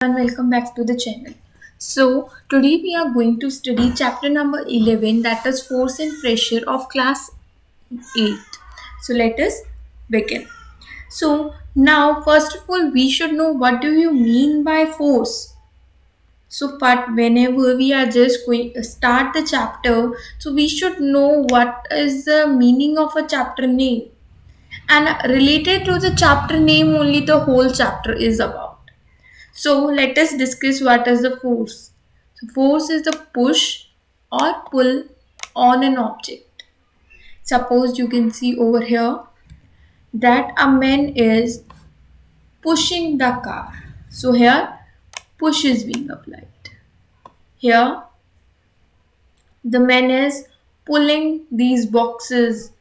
And welcome back to the channel. So, today we are going to study chapter number 11, that is Force and Pressure of class 8. So, let us begin. So, now first of all, we should know what do you mean by force. So, but whenever we are just going to start the chapter, so we should know what is the meaning of a chapter name. And related to the chapter name, only the whole chapter is about. So let us discuss what is the force. So force is the push or pull on an object. Suppose you can see over here that a man is pushing the car. So here push is being applied. Here the man is pulling these boxes,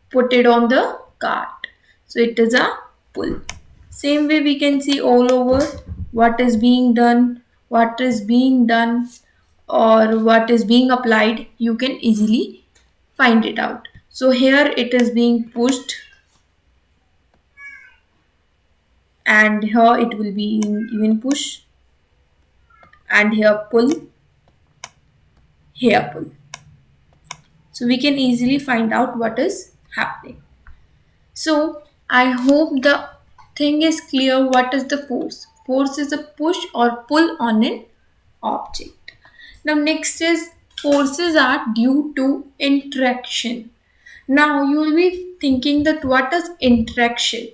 put it on the cart. So it is a pull. Same way we can see all over what is being done, or what is being applied. You can easily find it out. So here it is being pushed, and here it will be even push, and here pull, here pull. So we can easily find out what is happening. So I hope the thing is clear. What is the force? Force is a push or pull on an object. Now next is forces are due to interaction. Now you will be thinking that what is interaction?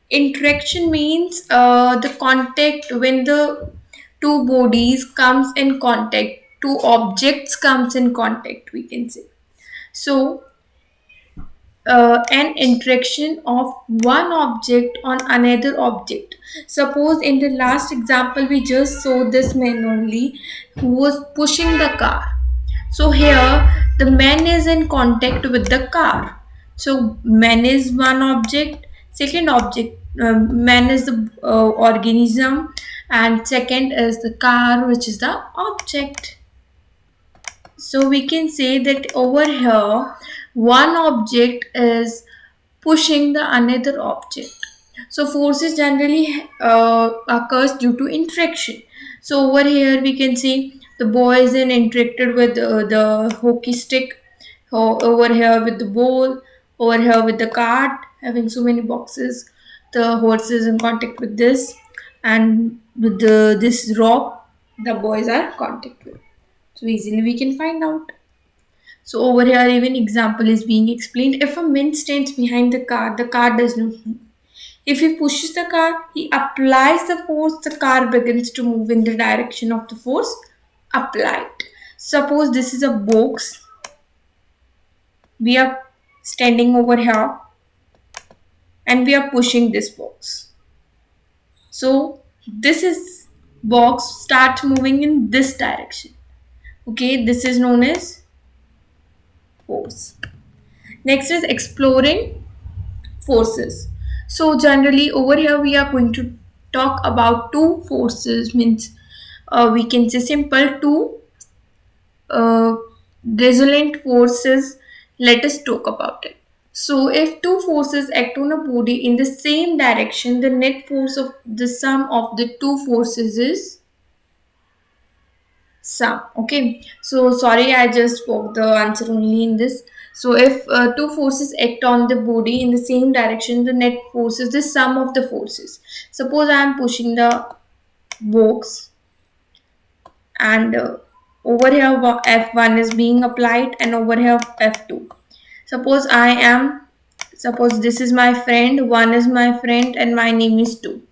Interaction means the contact when the two bodies comes in contact, two objects comes in contact, we can say. So an interaction of one object on another object. Suppose in the last example we just saw this man only who was pushing the car. So here the man is in contact with the car. So man is one object, second object man is the organism, and second is the car which is the object. So we can say that over here, one object is pushing the another object. So forces generally occurs due to interaction. So over here we can see the boy is in interacted with the hockey stick. Over here with the ball. Over here with the cart having so many boxes. The horse is in contact with this, and with this rope the boys are contact with. So easily we can find out. So over here even example is being explained. If a man stands behind the car does not move. If he pushes the car, he applies the force, the car begins to move in the direction of the force applied. Suppose this is a box. We are standing over here and we are pushing this box. So this is box starts moving in this direction. Okay, this is known as force. Next is exploring forces. So generally over here we are going to talk about two forces, means we can say simple two uh, resolute forces. Let us talk about it. So if two forces act on a body in the same direction, the net force of the sum of the two forces is sum. Okay, so sorry, I just spoke the answer only in this. So if two forces act on the body in the same direction, the net force is the sum of the forces. Suppose I am pushing the box, and over here F1 is being applied, and over here F2. Suppose suppose this is my friend, one is my friend, and my name is 2.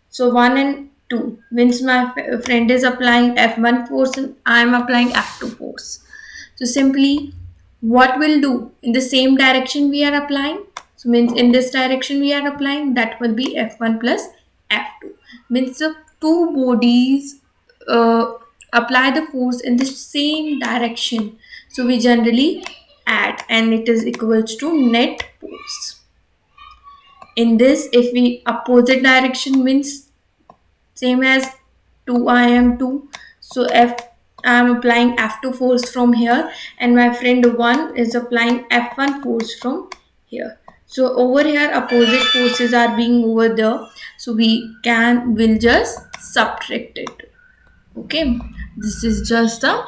So 1 and 2 means my friend is applying F1 force and I am applying F2 force. So simply what will do in the same direction we are applying. So means in this direction we are applying, that will be F1 plus F2. Means the two bodies uh, apply the force in the same direction. So we generally add, and it is equals to net force. In this, if we opposite direction means same as 2 I am 2, so F I am applying F2 force from here, and my friend 1 is applying F1 force from here. So over here opposite forces are being over there, so will just subtract it. Okay, this is just the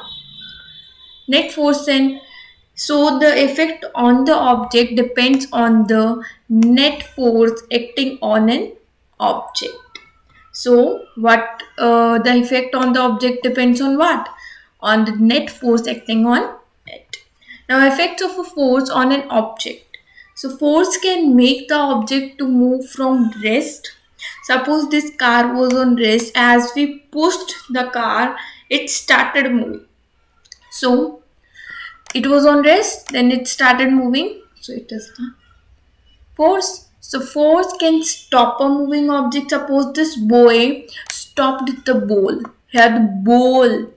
net force. Then so the effect on the object depends on the net force acting on an object. So what the effect on the object depends on what? On the net force acting on it. Now effects of a force on an object. So force can make the object to move from rest. Suppose this car was on rest. As we pushed the car, it started moving. So it was on rest, then it started moving. So it is the force. So force can stop a moving object. Suppose this boy stopped the ball. Here the ball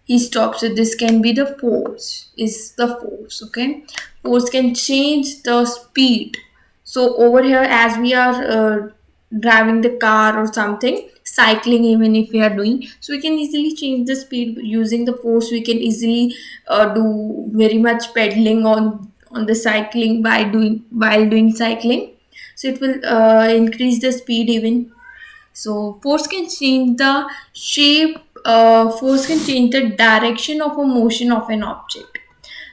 he stops it. This can be the force. Is the force. Okay. Force can change the speed. So over here, as we are driving the car or something, cycling, even if we are doing, so we can easily change the speed using the force. We can easily do very much pedaling on the cycling by doing while doing cycling. So it will increase the speed even. So force can change the shape. Force can change the direction of a motion of an object.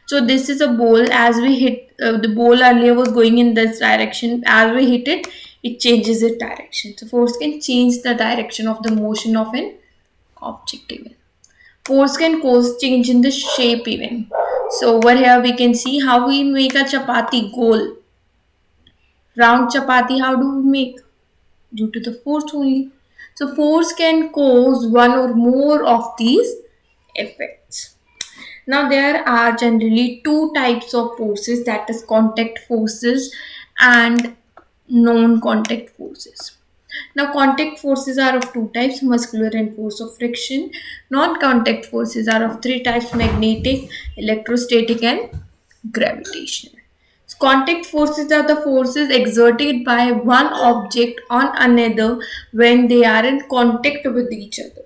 So this is a ball. As we hit the ball earlier was going in this direction. As we hit it, it changes its direction. So force can change the direction of the motion of an object even. Force can cause change in the shape even. So over here we can see how we make a chapati goal. Round chapati, how do we make? Due to the force only. So force can cause one or more of these effects. Now there are generally two types of forces, that is contact forces and non-contact forces. Now contact forces are of two types, muscular and force of friction. Non-contact forces are of three types, magnetic, electrostatic and gravitational. So, contact forces are the forces exerted by one object on another when they are in contact with each other.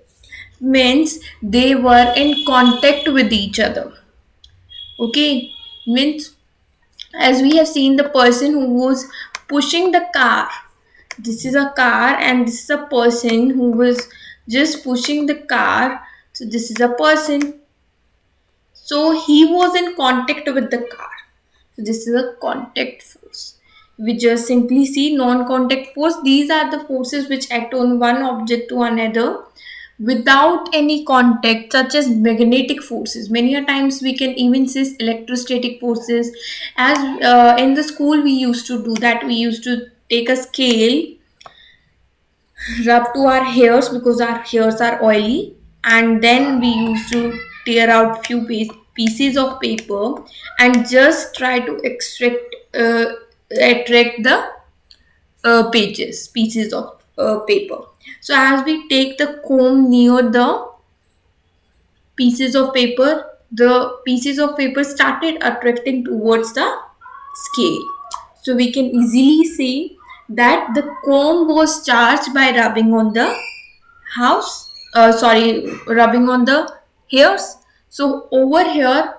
Means they were in contact with each other. Okay, means as we have seen the person who was pushing the car. This is a car and this is a person who was just pushing the car. So this is a person. So he was in contact with the car. So this is a contact force. We just simply see non-contact force. These are the forces which act on one object to another without any contact, such as magnetic forces. Many a times we can even see electrostatic forces. As in the school we used to do that. We used to take a scale, rub to our hairs because our hairs are oily, and then we used to tear out few pieces of paper and just try to attract the pieces of paper. So as we take the comb near the pieces of paper, the pieces of paper started attracting towards the scale. So we can easily see that the comb was charged by rubbing on the rubbing on the hairs. So over here,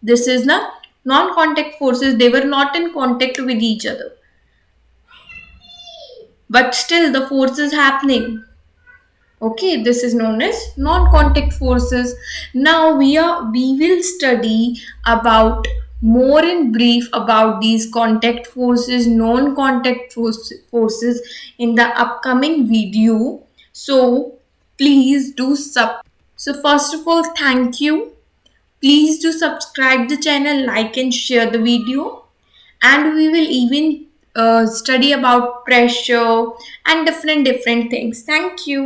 this is the non-contact forces. They were not in contact with each other, but still the force is happening. Okay, this is known as non-contact forces. Now we will study about more in brief about these contact forces, non-contact forces in the upcoming video. So please do so first of all, thank you. Please do subscribe the channel, like and share the video, and we will even study about pressure and different things. Thank you.